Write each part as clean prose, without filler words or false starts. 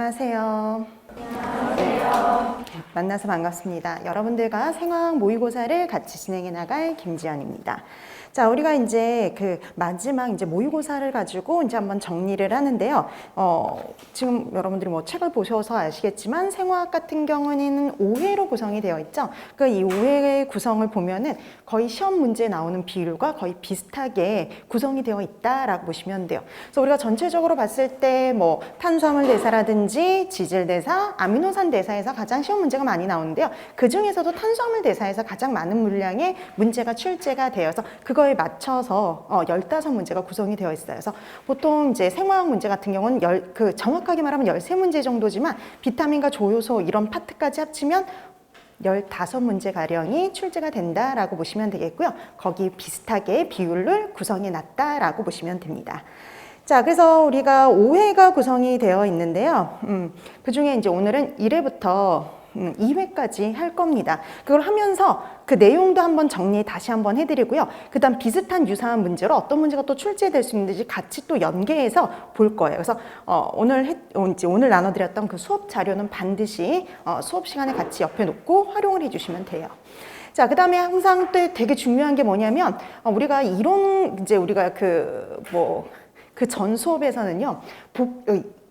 안녕하세요. 만나서 반갑습니다. 여러분들과 생화학 모의고사를 같이 진행해 나갈 김지연입니다. 자, 우리가 이제 마지막 모의고사를 가지고 한번 정리를 하는데요. 지금 여러분들이 뭐 책을 보셔서 아시겠지만 생화학 같은 경우는 5회로 구성이 되어 있죠. 이 5회의 구성을 보면은 거의 시험 문제에 나오는 비율과 거의 비슷하게 구성이 되어 있다라고 보시면 돼요. 그래서 우리가 전체적으로 봤을 때 뭐 탄수화물 대사라든지 지질 대사, 아미노산 대사에서 가장 시험 문제가 많이 나오는데요. 그 중에서도 탄수화물 대사에서 가장 많은 물량의 문제가 출제가 되어서 그거에 맞춰서 15문제가 구성이 되어 있어요. 그래서 보통 이제 생화학 문제 같은 경우는 정확하게 말하면 13문제 정도지만 비타민과 조효소 이런 파트까지 합치면 15문제 가량이 출제가 된다라고 보시면 되겠고요. 거기 비슷하게 비율을 구성해 놨다라고 보시면 됩니다. 자, 그래서 우리가 5회가 구성이 되어 있는데요. 그 중에 이제 오늘은 1회부터 2회까지 할 겁니다. 그걸 하면서 그 내용도 한번 정리 다시 한번 해드리고요. 그 다음 비슷한 유사한 문제로 어떤 문제가 또 출제될 수 있는지 같이 또 연계해서 볼 거예요. 그래서 오늘 나눠드렸던 그 수업 자료는 반드시 수업 시간에 같이 옆에 놓고 활용을 해주시면 돼요. 자, 그 다음에 항상 또 되게 중요한 게 뭐냐면 우리가 그 전 수업에서는요,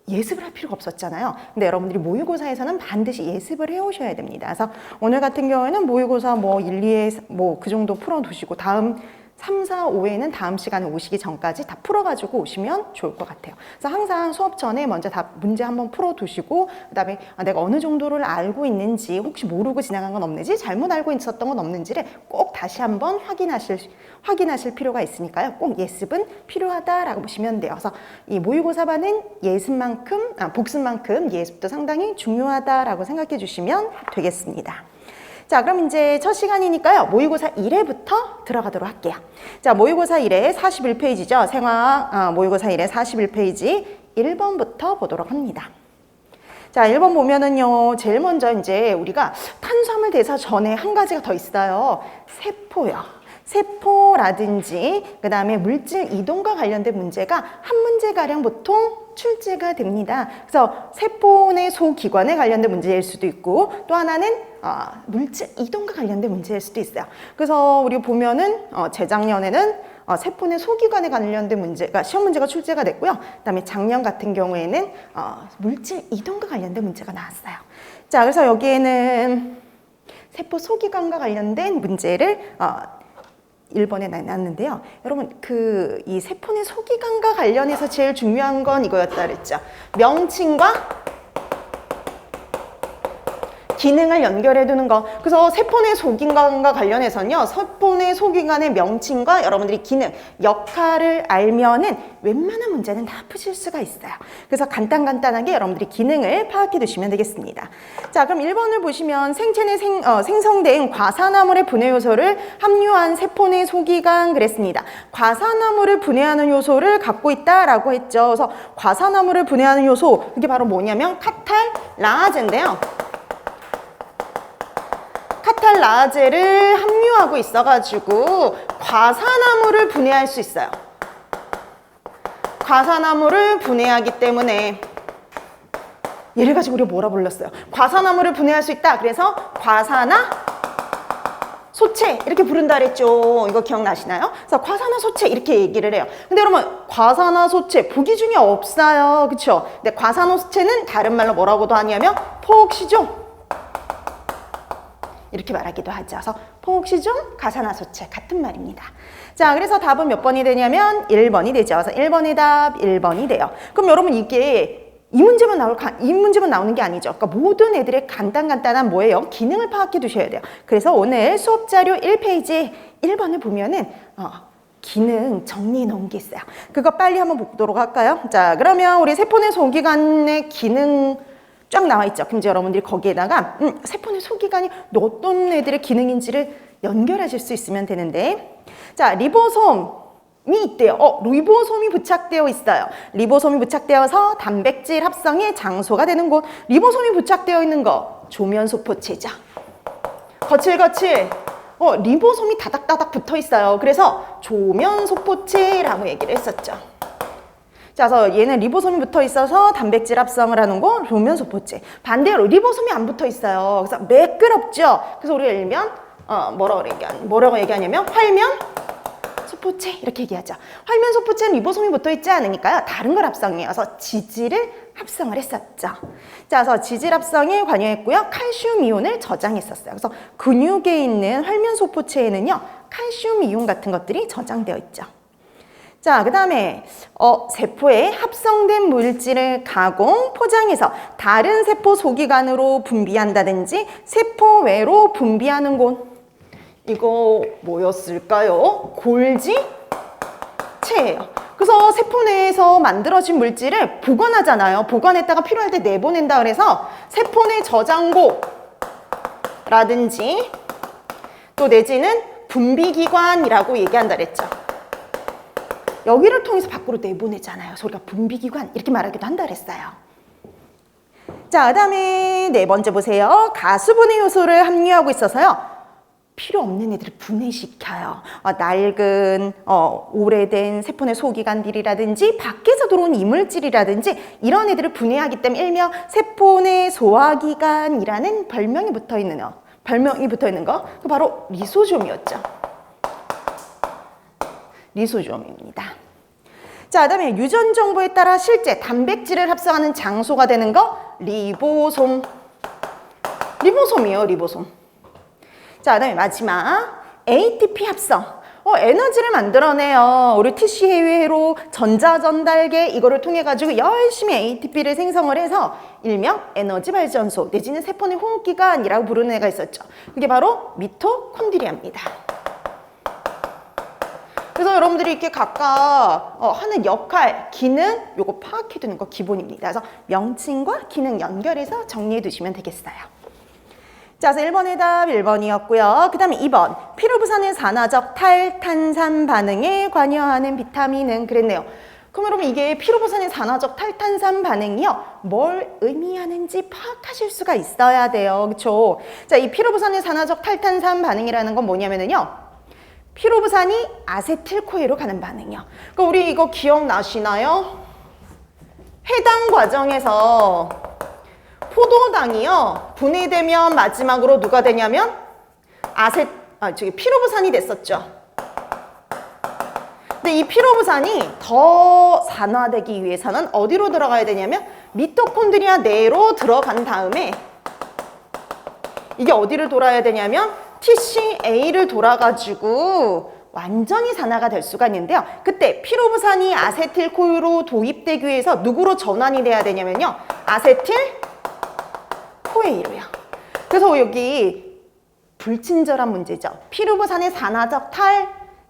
예습을 할 필요가 없었잖아요. 근데 여러분들이 모의고사에서는 반드시 예습을 해오셔야 됩니다. 그래서 오늘 같은 경우에는 모의고사 1, 2회 그 정도 풀어두시고 다음 3, 4, 5회는 다음 시간에 오시기 전까지 다 풀어가지고 오시면 좋을 것 같아요. 그래서 항상 수업 전에 먼저 다 문제 한번 풀어두시고 그다음에 내가 어느 정도를 알고 있는지 혹시 모르고 지나간 건 없는지 잘못 알고 있었던 건 없는지를 꼭 다시 한번 확인하실 필요가 있으니까요. 꼭 예습은 필요하다라고 보시면 돼요. 그래서 이 모의고사반은 복습만큼 예습도 상당히 중요하다라고 생각해 주시면 되겠습니다. 자, 그럼 이제 첫 시간이니까요. 모의고사 1회부터 들어가도록 할게요. 자, 모의고사 1회 41페이지죠. 생화학 모의고사 1회 41페이지 1번부터 보도록 합니다. 자, 1번 보면은요. 제일 먼저 이제 우리가 탄수화물 대사 전에 한 가지가 더 있어요. 세포요. 세포라든지 그 다음에 물질 이동과 관련된 문제가 한 문제가량 보통 출제가 됩니다. 그래서 세포 내 소기관에 관련된 문제일 수도 있고 또 하나는 물질 이동과 관련된 문제일 수도 있어요. 그래서 우리 보면은 재작년에는 세포 내 소기관에 관련된 문제가 시험 문제가 출제가 됐고요. 그다음에 작년 같은 경우에는 물질 이동과 관련된 문제가 나왔어요. 자, 그래서 여기에는 세포 소기관과 관련된 문제를 1번에 놨는데요. 여러분, 이 세포 내 소기관과 관련해서 제일 중요한 건 이거였다 그랬죠. 명칭과 기능을 연결해 두는 거. 그래서 세포 내 소기관과 관련해서는요. 세포 내 소기관의 명칭과 여러분들이 기능, 역할을 알면은 웬만한 문제는 다 푸실 수가 있어요. 그래서 간단하게 여러분들이 기능을 파악해 두시면 되겠습니다. 자, 그럼 1번을 보시면 생체 내 생성된 과산화물의 분해 요소를 함유한 세포 내 소기관 그랬습니다. 과산화물을 분해하는 요소를 갖고 있다라고 했죠. 그래서 과산화물을 분해하는 요소, 그게 바로 뭐냐면 카탈라제인데요. 카탈라제를 함유하고 있어가지고 과산화물을 분해할 수 있어요. 과산화물을 분해하기 때문에 얘를 가지고 우리가 뭐라 불렀어요? 과산화물을 분해할 수 있다. 그래서 과산화소체 이렇게 부른다 그랬죠. 이거 기억나시나요? 그래서 과산화소체 이렇게 얘기를 해요. 근데 여러분 과산화소체 보기 중에 없어요. 그렇죠? 근데 과산화소체는 다른 말로 뭐라고도 하냐면 포옥시종 이렇게 말하기도 하죠. 그래서 포옥시종, 과산화소체 같은 말입니다. 자, 그래서 답은 몇 번이 되냐면 1번이 되죠. 그래서 1번의 답 1번이 돼요. 그럼 여러분 이게 이 문제만 나오는 게 아니죠. 그러니까 모든 애들의 간단한 뭐예요? 기능을 파악해 두셔야 돼요. 그래서 오늘 수업자료 1페이지 1번을 보면은 기능 정리해 놓은 게 있어요. 그거 빨리 한번 보도록 할까요? 자, 그러면 우리 세포 내 소기관의 기능 쫙 나와 있죠. 그럼 이제 여러분들이 거기에다가 세포 내 소기관이 어떤 애들의 기능인지를 연결하실 수 있으면 되는데, 자, 리보솜이 있대요. 리보솜이 부착되어 있어요. 리보솜이 부착되어서 단백질 합성의 장소가 되는 곳. 리보솜이 부착되어 있는 거 조면소포체죠. 거칠거칠. 리보솜이 다닥다닥 붙어 있어요. 그래서 조면소포체라고 얘기를 했었죠. 자, 그래서 얘는 리보솜이 붙어 있어서 단백질 합성을 하는 거 교면소포체. 반대로 리보솜이 안 붙어 있어요. 그래서 매끄럽죠. 그래서 우리가 일면 뭐라고 얘기하냐면 활면 소포체 이렇게 얘기하죠. 활면 소포체는 리보솜이 붙어 있지 않으니까요. 다른 걸 합성해요. 그래서 지질을 합성을 했었죠. 자, 그래서 지질 합성에 관여했고요. 칼슘 이온을 저장했었어요. 그래서 근육에 있는 활면 소포체에는요, 칼슘 이온 같은 것들이 저장되어 있죠. 자, 그 다음에 세포에 합성된 물질을 가공, 포장해서 다른 세포 소기관으로 분비한다든지 세포 외로 분비하는 곳. 이거 뭐였을까요? 골지체예요. 그래서 세포 내에서 만들어진 물질을 보관하잖아요. 보관했다가 필요할 때 내보낸다 그래서 세포 내 저장고라든지 또 내지는 분비기관이라고 얘기한다 그랬죠. 여기를 통해서 밖으로 내보내잖아요. 그래서 우리가 분비기관 이렇게 말하기도 한다 그랬어요. 자, 그 다음에 네 번째 보세요. 가수분해 효소를 함유하고 있어서요. 필요 없는 애들을 분해시켜요. 낡은 오래된 세포내 소기관들이라든지 밖에서 들어온 이물질이라든지 이런 애들을 분해하기 때문에 일명 세포내 소화기관이라는 별명이 붙어 있는 거. 그 바로 리소솜이었죠. 리소솜입니다. 자, 그다음에 유전 정보에 따라 실제 단백질을 합성하는 장소가 되는 거 리보솜. 리보솜이에요, 리보솜. 자, 그다음에 마지막 ATP 합성. 에너지를 만들어내요. 우리 TC 해외로 전자전달계 이거를 통해 가지고 열심히 ATP를 생성을 해서 일명 에너지 발전소 내지는 세포 내 호흡기관이라고 부르는 애가 있었죠. 그게 바로 미토콘드리아입니다. 그래서 여러분들이 이렇게 각각 하는 역할, 기능 요거 파악해 두는 거 기본입니다. 그래서 명칭과 기능 연결해서 정리해 두시면 되겠어요. 자, 그래서 1번의 답 1번이었고요. 그 다음에 2번 피로부산의 산화적 탈탄산 반응에 관여하는 비타민은 그랬네요. 그럼 여러분 이게 피로부산의 산화적 탈탄산 반응이요. 뭘 의미하는지 파악하실 수가 있어야 돼요. 그렇죠? 자, 이 피로부산의 산화적 탈탄산 반응이라는 건 뭐냐면요. 피로부산이 아세틸코에로 가는 반응이요. 그러니까 우리 이거 기억나시나요? 해당 과정에서 포도당이요. 분해되면 마지막으로 누가 되냐면 피로부산이 됐었죠. 근데 이 피로부산이 더 산화되기 위해서는 어디로 들어가야 되냐면 미토콘드리아 내로 들어간 다음에 이게 어디를 돌아야 되냐면 TCA를 돌아가지고 완전히 산화가 될 수가 있는데요. 그때 피로부산이 아세틸코에로 도입되기 위해서 누구로 전환이 돼야 되냐면요. 아세틸코에로요. 그래서 여기 불친절한 문제죠. 피로부산의 산화적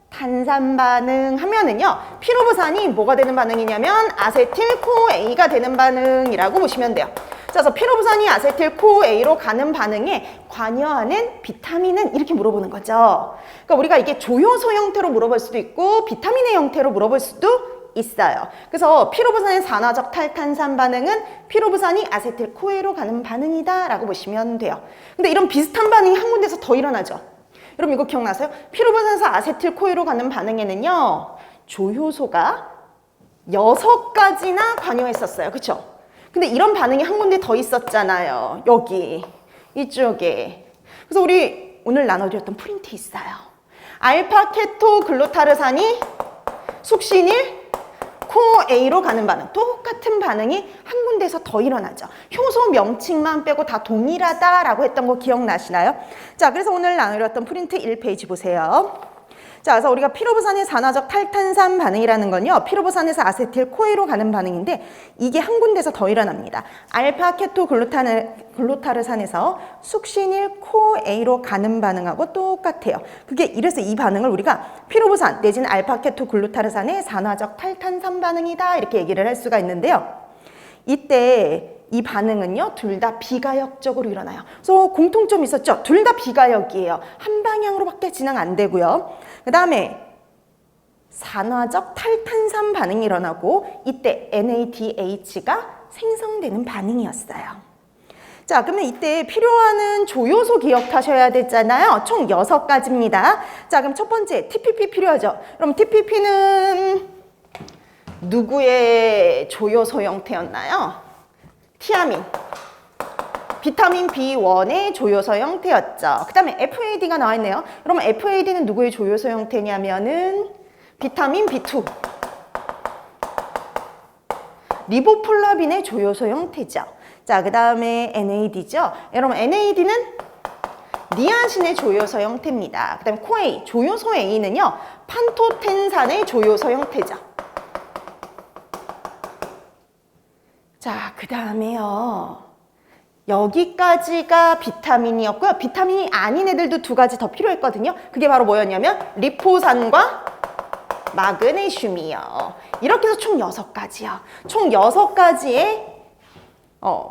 탄산 반응 하면은요. 피로부산이 뭐가 되는 반응이냐면 아세틸코A가 되는 반응이라고 보시면 돼요. 그래서 피로부산이 아세틸코A로 가는 반응에 관여하는 비타민은 이렇게 물어보는 거죠. 그러니까 우리가 이게 조효소 형태로 물어볼 수도 있고 비타민의 형태로 물어볼 수도 있어요. 그래서 피로부산의 산화적 탈탄산 반응은 피로부산이 아세틸코에로 가는 반응이다 라고 보시면 돼요. 근데 이런 비슷한 반응이 한 군데서 더 일어나죠. 여러분 이거 기억나세요? 피로부산에서 아세틸코에로 가는 반응에는요. 조효소가 6가지나 관여했었어요. 그렇죠? 근데 이런 반응이 한 군데 더 있었잖아요. 여기, 이쪽에. 그래서 우리 오늘 나눠드렸던 프린트 있어요. 알파케토글루타르산이 숙신일 코A로 가는 반응. 똑같은 반응이 한 군데에서 더 일어나죠. 효소 명칭만 빼고 다 동일하다라고 했던 거 기억나시나요? 자, 그래서 오늘 나눠드렸던 프린트 1페이지 보세요. 자, 그래서 우리가 피로부산의 산화적 탈탄산 반응이라는 건요. 피로부산에서 아세틸코에로 가는 반응인데 이게 한 군데서 더 일어납니다. 알파케토글루타르산에서 숙신일 코A로 가는 반응하고 똑같아요. 그게 이래서 이 반응을 우리가 피로부산 내지는 알파케토글루타르산의 산화적 탈탄산 반응이다 이렇게 얘기를 할 수가 있는데요. 이때 이 반응은요, 둘 다 비가역적으로 일어나요. 그래서 공통점이 있었죠. 둘 다 비가역이에요. 한 방향으로밖에 진행 안 되고요. 그 다음에 산화적 탈탄산 반응이 일어나고 이때 NADH가 생성되는 반응이었어요. 자, 그러면 이때 필요한 조효소 기억하셔야 되잖아요. 총 6가지입니다. 자, 그럼 첫 번째 TPP 필요하죠. 그럼 TPP는 누구의 조효소 형태였나요? 티아민. 비타민 B1의 조효소 형태였죠. 그 다음에 FAD가 나와 있네요. 그러면 FAD는 누구의 조효소 형태냐면은 비타민 B2. 리보플라빈의 조효소 형태죠. 자, 그 다음에 NAD죠. 여러분, NAD는 니아신의 조효소 형태입니다. 그 다음에 코A, 조효소 A는요, 판토텐산의 조효소 형태죠. 자, 그 다음에요. 여기까지가 비타민이었고요. 비타민이 아닌 애들도 두 가지 더 필요했거든요. 그게 바로 뭐였냐면 리포산과 마그네슘이요. 이렇게 해서 총 6가지요. 총 6가지의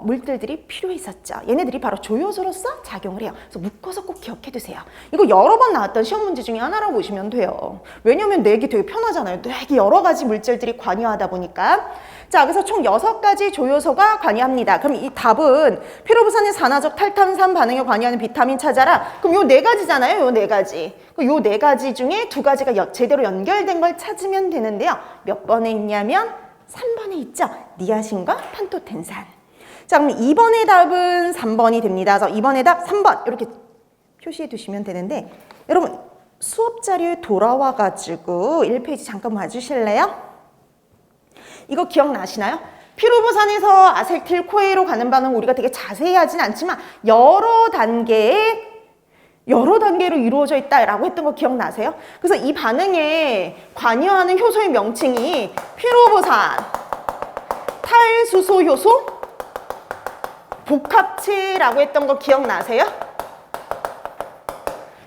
물질들이 필요했었죠. 얘네들이 바로 조효소로서 작용을 해요. 그래서 묶어서 꼭 기억해 두세요. 이거 여러 번 나왔던 시험 문제 중에 하나라고 보시면 돼요. 왜냐면 내기 되게 편하잖아요. 되게 여러 가지 물질들이 관여하다 보니까. 자, 그래서 총 6가지 조효소가 관여합니다. 그럼 이 답은 피로부산의 산화적 탈탄산 반응에 관여하는 비타민 찾아라. 그럼 요 4가지잖아요. 요 4가지. 요 4가지 중에 2가지가 제대로 연결된 걸 찾으면 되는데요. 몇 번에 있냐면 3번에 있죠. 니아신과 판토텐산. 자, 그럼 2번의 답은 3번이 됩니다. 그래서 2번의 답 3번 이렇게 표시해 두시면 되는데, 여러분 수업 자료에 돌아와 가지고 1페이지 잠깐 봐주실래요? 이거 기억나시나요? 피로부산에서 아세틸코에로 가는 반응 우리가 되게 자세히 하진 않지만 여러 단계로 이루어져 있다라고 했던 거 기억나세요? 그래서 이 반응에 관여하는 효소의 명칭이 피로부산, 탈수소 효소, 복합체라고 했던 거 기억나세요?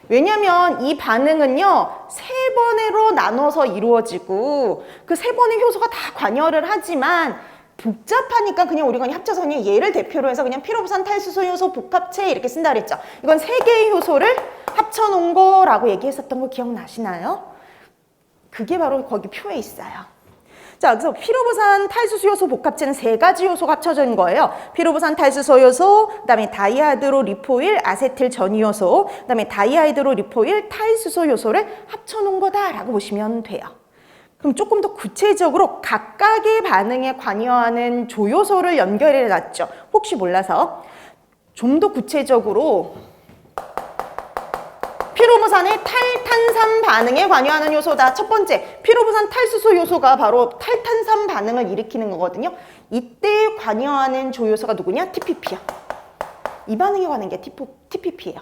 왜냐면 이 반응은요 3번으로 나눠서 이루어지고 그 3번의 효소가 다 관여를 하지만 복잡하니까 그냥 우리가 합쳐서 그냥 얘를 대표로 해서 그냥 피로부산 탈수소 효소 복합체 이렇게 쓴다 그랬죠. 이건 3개의 효소를 합쳐놓은 거라고 얘기했었던 거 기억나시나요? 그게 바로 거기 표에 있어요. 자, 그래서 피로부산 탈수소 효소 복합체는 3가지 요소가 합쳐진 거예요. 피로부산 탈수소 효소, 그다음에 다이하이드로 리포일 아세틸 전이효소, 그다음에 다이하이드로 리포일 탈수소 효소를 합쳐놓은 거다라고 보시면 돼요. 그럼 조금 더 구체적으로 각각의 반응에 관여하는 조효소를 연결해 놨죠. 혹시 몰라서 좀 더 구체적으로 피로부산의 탈탄산 반응에 관여하는 요소다. 첫 번째, 피로부산 탈수소 요소가 바로 탈탄산 반응을 일으키는 거거든요. 이때 관여하는 조효소가 누구냐? TPP요. 이 반응에 관한 게 TPP예요.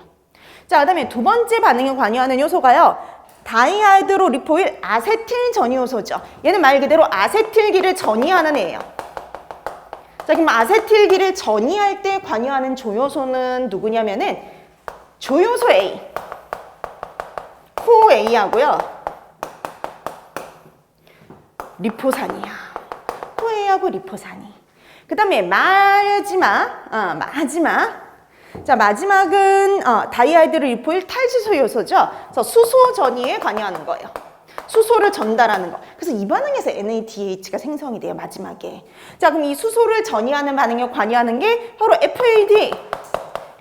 자, 그다음에 두 번째 반응에 관여하는 요소가요. 다이하이드로 리포일 아세틸 전이효소죠. 얘는 말 그대로 아세틸기를 전이하는 애예요. 자, 그럼 아세틸기를 전이할 때 관여하는 조효소는 누구냐면은 조효소 A. 코A하고요. 리포산이야. 코A하고 리포산이. 그 다음에 마지막. 자, 마지막은 다이하이드로 리포일 탈수소 요소죠. 그래서 수소 전이에 관여하는 거예요. 수소를 전달하는 거. 그래서 이 반응에서 NADH가 생성이 돼요, 마지막에. 자, 그럼 이 수소를 전이하는 반응에 관여하는 게 바로 FAD,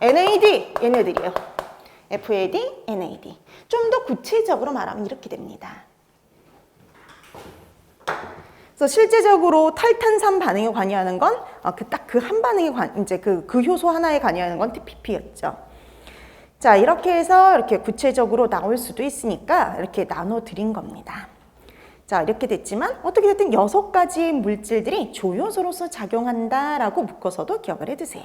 NAD 얘네들이에요. FAD, NAD. 좀 더 구체적으로 말하면 이렇게 됩니다. 그래서 실제적으로 탈탄산 반응에 관여하는 건 딱 그 한 반응에 이제 그 효소 하나에 관여하는 건 TPP였죠. 자, 이렇게 해서 이렇게 구체적으로 나올 수도 있으니까 이렇게 나눠 드린 겁니다. 자, 이렇게 됐지만 어떻게 됐든 6가지의 물질들이 조효소로서 작용한다라고 묶어서도 기억을 해두세요.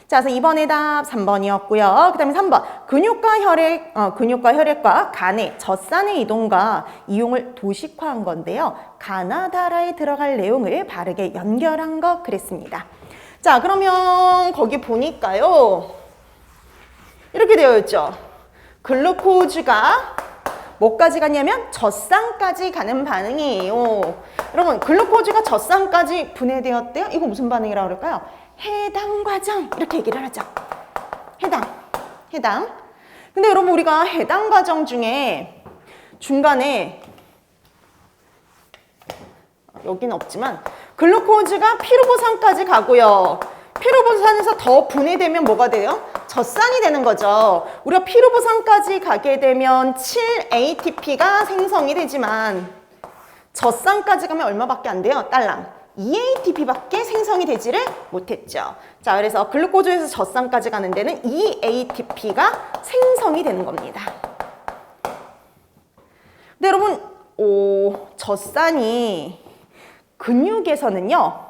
자, 그래서 2번의 답 3번이었고요. 그 다음에 3번. 근육과 혈액과 간의 젖산의 이동과 이용을 도식화한 건데요. 가나다라에 들어갈 내용을 바르게 연결한 거 그랬습니다. 자, 그러면 거기 보니까요. 이렇게 되어 있죠. 글루코즈가 뭐까지 가냐면 젖산까지 가는 반응이에요. 여러분, 글루코즈가 젖산까지 분해되었대요. 이거 무슨 반응이라고 그럴까요? 해당 과정 이렇게 얘기를 하죠. 해당. 근데 여러분 우리가 해당 과정 중에 중간에 여기는 없지만 글루코즈가 피로부산까지 가고요. 피로부산에서 더 분해되면 뭐가 돼요? 젖산이 되는 거죠. 우리가 피로부산까지 가게 되면 7ATP가 생성이 되지만 젖산까지 가면 얼마밖에 안 돼요? 딸랑. EATP밖에 생성이 되지를 못했죠. 자, 그래서 글루코즈에서 젖산까지 가는 데는 EATP가 생성이 되는 겁니다. 근데 여러분, 젖산이 근육에서는요,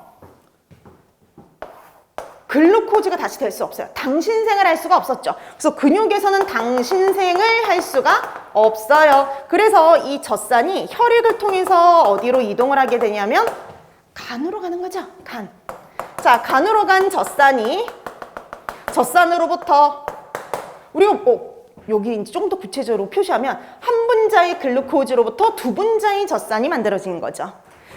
글루코즈가 다시 될 수 없어요. 당신생을 할 수가 없었죠. 그래서 근육에서는 당신생을 할 수가 없어요. 그래서 이 젖산이 혈액을 통해서 어디로 이동을 하게 되냐면 간으로 가는 거죠. 간. 자, 간으로 간 젖산으로부터 우리가 여기 이제 좀 더 구체적으로 표시하면 한 분자의 글루코즈로부터 두 분자의 젖산이 만들어진 거죠.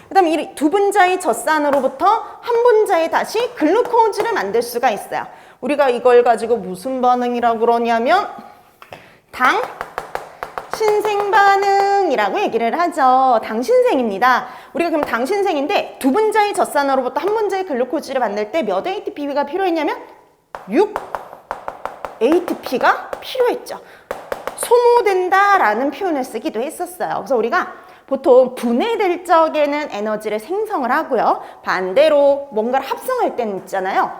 그 다음에 이 두 분자의 젖산으로부터 한 분자에 다시 글루코즈를 만들 수가 있어요. 우리가 이걸 가지고 무슨 반응이라고 그러냐면 당신생 반응이라고 얘기를 하죠. 당신생입니다. 우리가 그럼 당신생인데 두 분자의 젖산으로부터 한 분자의 글루코즈를 만들 때 몇 ATP가 필요했냐면 6 ATP가 필요했죠. 소모된다라는 표현을 쓰기도 했었어요. 그래서 우리가 보통 분해될 적에는 에너지를 생성을 하고요. 반대로 뭔가를 합성할 때는 있잖아요.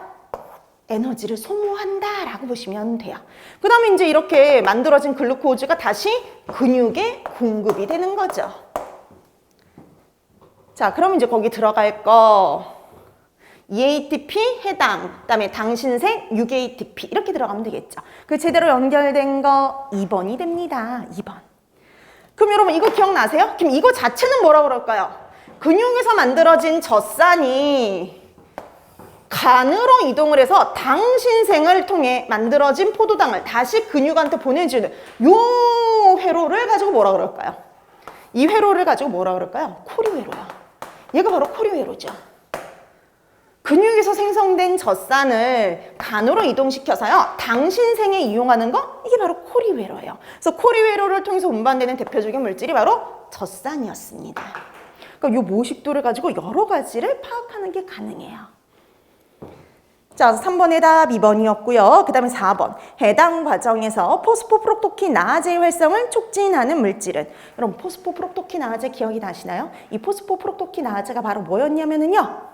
에너지를 소모한다라고 보시면 돼요. 그 다음에 이제 이렇게 만들어진 글루코즈가 다시 근육에 공급이 되는 거죠. 자, 그럼 이제 거기 들어갈 거 EATP 해당, 그다음에 당신생 6ATP 이렇게 들어가면 되겠죠. 그 제대로 연결된 거 2번이 됩니다. 2번. 그럼 여러분 이거 기억나세요? 그럼 이거 자체는 뭐라고 그럴까요? 근육에서 만들어진 젖산이 간으로 이동을 해서 당신생을 통해 만들어진 포도당을 다시 근육한테 보내주는 요 회로를 가지고 뭐라 그럴까요? 이 회로를 가지고 뭐라 그럴까요? 코리회로요. 얘가 바로 코리회로죠. 근육에서 생성된 젖산을 간으로 이동시켜서요, 당신생에 이용하는 거, 이게 바로 코리회로예요. 그래서 코리회로를 통해서 운반되는 대표적인 물질이 바로 젖산이었습니다. 그러니까 이 모식도를 가지고 여러 가지를 파악하는 게 가능해요. 자, 3번의 답 2번이었고요. 그 다음에 4번. 해당 과정에서 포스포프록토키나아제의 활성을 촉진하는 물질은? 여러분, 포스포프록토키나아제 기억이 나시나요? 이 포스포프록토키나아제가 바로 뭐였냐면요,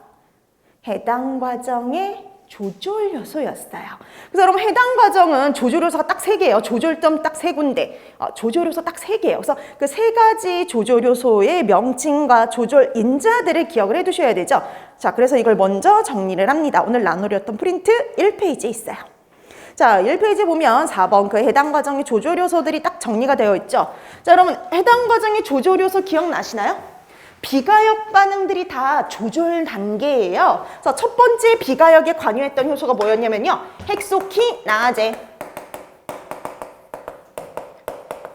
해당 과정의 조절 요소였어요. 그래서 여러분 해당 과정은 조절 요소가 딱 3개예요. 조절점 딱 3군데. 조절 요소 딱 3개예요. 그래서 그 3가지 조절 요소의 명칭과 조절 인자들을 기억을 해 두셔야 되죠. 자, 그래서 이걸 먼저 정리를 합니다. 오늘 나누렸던 프린트 1페이지에 있어요. 자, 1페이지 보면 4번 그 해당 과정의 조절 요소들이 딱 정리가 되어 있죠. 자, 여러분 해당 과정의 조절 요소 기억나시나요? 비가역 반응들이 다 조절 단계예요. 그래서 첫 번째 비가역에 관여했던 효소가 뭐였냐면요, 헥소키나아제.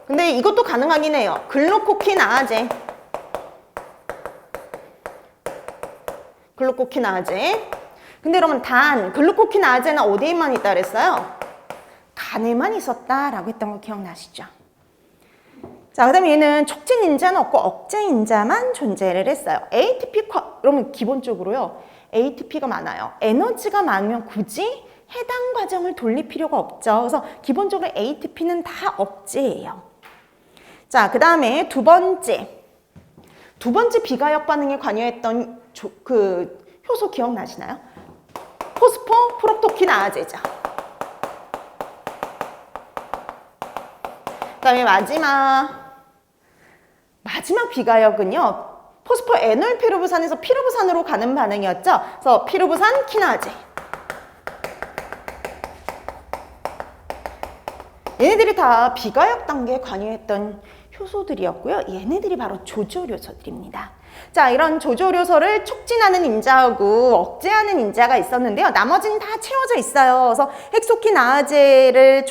근데 이것도 가능하긴 해요. 글루코키나아제. 글루코키나아제. 근데 여러분 글루코키나아제는 어디에만 있다 그랬어요? 간에만 있었다라고 했던 거 기억나시죠? 자, 그 다음에 얘는 촉진 인자는 없고 억제 인자만 존재를 했어요. ATP, 그러면 기본적으로요, ATP가 많아요. 에너지가 많으면 굳이 해당 과정을 돌릴 필요가 없죠. 그래서 기본적으로 ATP는 다 억제예요. 자, 그 다음에 두 번째 비가역 반응에 관여했던 그 효소 기억나시나요? 포스포프록토키나아제죠. 그 다음에 마지막 비가역은요, 포스포 에놀 피루부산에서 피루부산으로 가는 반응이었죠. 그래서 피루부산 키나제. 얘네들이 다 비가역 단계에 관여했던 효소들이었고요. 얘네들이 바로 조절 요소들입니다. 자, 이런 조절 요소를 촉진하는 인자하고 억제하는 인자가 있었는데요. 나머지는 다 채워져 있어요. 그래서 헥소키나아제를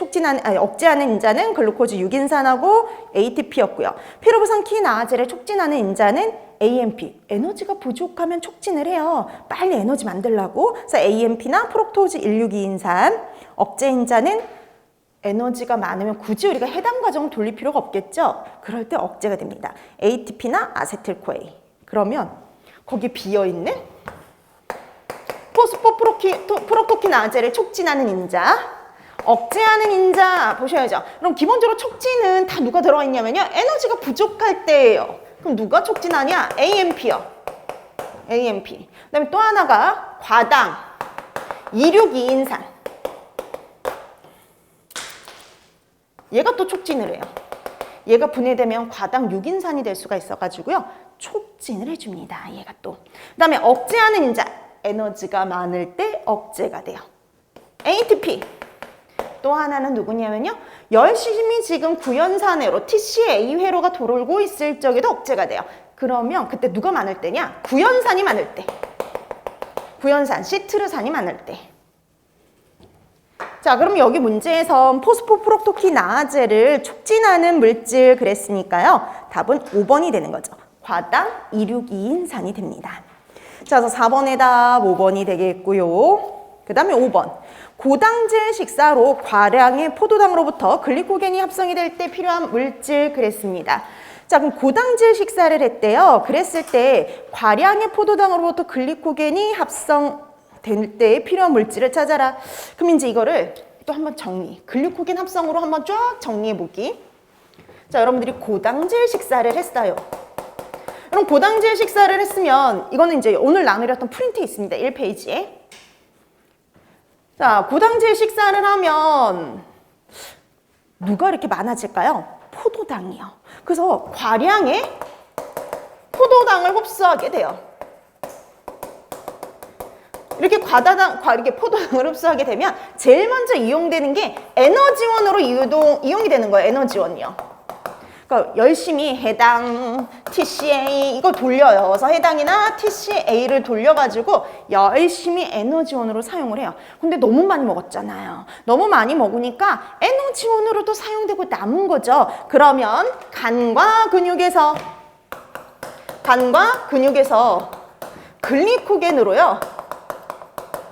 억제하는 인자는 글루코즈 6인산하고 ATP였고요. 피루부산 키나아제를 촉진하는 인자는 AMP. 에너지가 부족하면 촉진을 해요. 빨리 에너지 만들라고. 그래서 AMP나 프록토즈 162인산. 억제 인자는 에너지가 많으면 굳이 우리가 해당 과정을 돌릴 필요가 없겠죠? 그럴 때 억제가 됩니다. ATP나 아세틸코A. 그러면 거기 비어있는 포스포프록토키나아제를 촉진하는 인자, 억제하는 인자 보셔야죠. 그럼 기본적으로 촉진은 다 누가 들어가 있냐면요, 에너지가 부족할 때예요. 그럼 누가 촉진하냐? AMP요. AMP. 그다음에 또 하나가 과당 262인산. 얘가 또 촉진을 해요. 얘가 분해되면 과당 6인산이 될 수가 있어가지고요. 촉진을 해줍니다. 얘가 또. 그 다음에 억제하는 인자. 에너지가 많을 때 억제가 돼요. ATP. 또 하나는 누구냐면요. 열심히 지금 구연산회로 TCA 회로가 돌고 있을 적에도 억제가 돼요. 그러면 그때 누가 많을 때냐? 구연산이 많을 때. 구연산, 시트르산이 많을 때. 자, 그럼 여기 문제에서 포스포프록토키나아제를 촉진하는 물질 그랬으니까요. 답은 5번이 되는 거죠. 과당 262인산이 됩니다. 자, 그래서 4번의 답 5번이 되겠고요. 그 다음에 5번. 고당질 식사로 과량의 포도당으로부터 글리코겐이 합성이 될 때 필요한 물질 그랬습니다. 자, 그럼 고당질 식사를 했대요. 그랬을 때 과량의 포도당으로부터 글리코겐이 합성될 때 필요한 물질을 찾아라. 그럼 이제 이거를 또 한번 정리. 글리코겐 합성으로 한번 쫙 정리해 보기. 자, 여러분들이 고당질 식사를 했어요. 그럼 고당질 식사를 했으면 이거는 이제 오늘 나누렸던 프린트에 있습니다. 1페이지에. 자, 고당질 식사를 하면 누가 이렇게 많아질까요? 포도당이요. 그래서 과량의 포도당을 흡수하게 돼요. 이렇게 이렇게 포도당을 흡수하게 되면 제일 먼저 이용되는 게 에너지원으로 이용이 되는 거예요. 에너지원이요. 그러니까 열심히 해당, TCA 이거 돌려요. 그래서 해당이나 TCA를 돌려가지고 열심히 에너지원으로 사용을 해요. 근데 너무 많이 먹었잖아요. 너무 많이 먹으니까 에너지원으로도 사용되고 남은 거죠. 그러면 간과 근육에서 글리코겐으로요.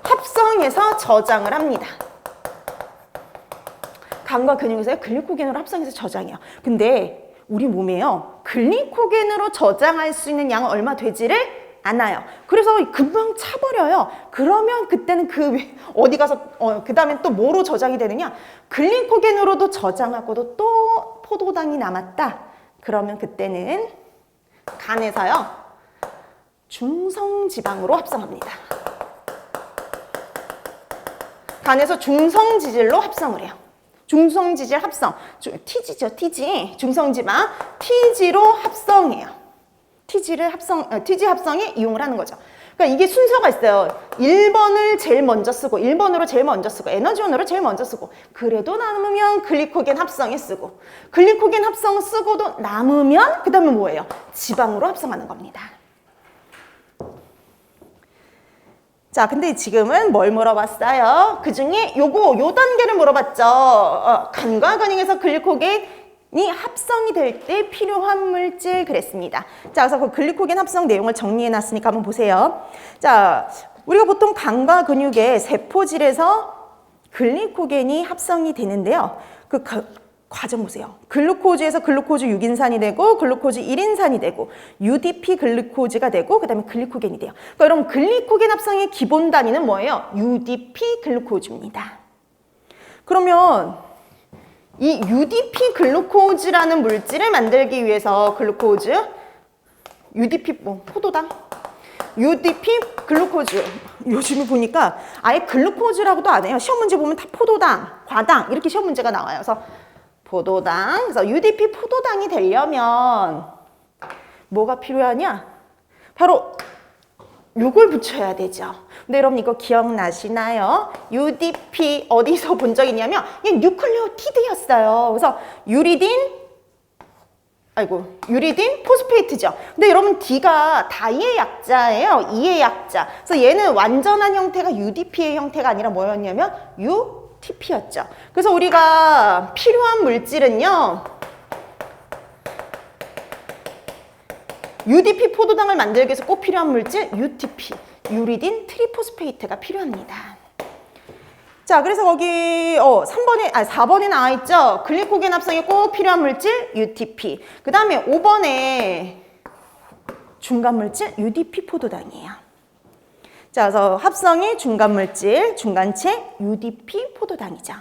합성해서 저장을 합니다. 간과 근육에서 글리코겐으로 합성해서 저장해요. 근데 우리 몸에요. 글리코겐으로 저장할 수 있는 양은 얼마 되지를 않아요. 그래서 금방 차버려요. 그러면 그때는 어디 가서 그 다음에 또 뭐로 저장이 되느냐? 글리코겐으로도 저장하고도 또 포도당이 남았다. 그러면 그때는 간에서요. 중성지방으로 합성합니다. 간에서 중성지질로 합성을 해요. 중성지질 합성, TG죠, TG. 중성지방, TG로 합성해요. TG 합성에 이용을 하는 거죠. 그러니까 이게 순서가 있어요. 1번을 제일 먼저 쓰고, 1번으로 제일 먼저 쓰고, 에너지원으로 제일 먼저 쓰고, 그래도 남으면 글리코겐 합성에 쓰고, 글리코겐 합성 쓰고도 남으면, 그 다음에 뭐예요? 지방으로 합성하는 겁니다. 자, 근데 지금은 뭘 물어봤어요? 그 중에 요 단계를 물어봤죠. 간과 근육에서 글리코겐이 합성이 될 때 필요한 물질 그랬습니다. 자, 그래서 그 글리코겐 합성 내용을 정리해 놨으니까 한번 보세요. 자, 우리가 보통 간과 근육의 세포질에서 글리코겐이 합성이 되는데요. 그 과정 보세요. 글루코즈에서 글루코즈 6인산이 되고 글루코즈 1인산이 되고 UDP 글루코즈가 되고 그 다음에 글리코겐이 돼요. 그러니까 여러분 글리코겐 합성의 기본 단위는 뭐예요? UDP 글루코즈입니다. 그러면 이 UDP 글루코즈라는 물질을 만들기 위해서 글루코즈, UDP 포도당, UDP 글루코즈 요즘에 보니까 아예 글루코즈라고도 안 해요. 시험 문제 보면 다 포도당, 과당 이렇게 시험 문제가 나와요. 그래서 포도당, 그래서 UDP 포도당이 되려면 뭐가 필요하냐? 바로 요걸 붙여야 되죠. 근데 여러분 이거 기억나시나요? UDP 어디서 본 적 있냐면 이게 뉴클레오티드였어요. 그래서 유리딘 포스페이트죠. 근데 여러분 D가 다이의 약자예요. 2의 약자. 그래서 얘는 완전한 형태가 UDP의 형태가 아니라 뭐였냐면 UTP였죠. 그래서 우리가 필요한 물질은요. UDP 포도당을 만들기 위해서 꼭 필요한 물질 UTP, 유리딘 트리포스페이트가 필요합니다. 자, 그래서 거기 4번에 나와 있죠. 글리코겐 합성에 꼭 필요한 물질 UTP. 그 다음에 5번에 중간 물질 UDP 포도당이에요. 자, 그래서 합성의 중간 물질, 중간체 UDP 포도당이죠.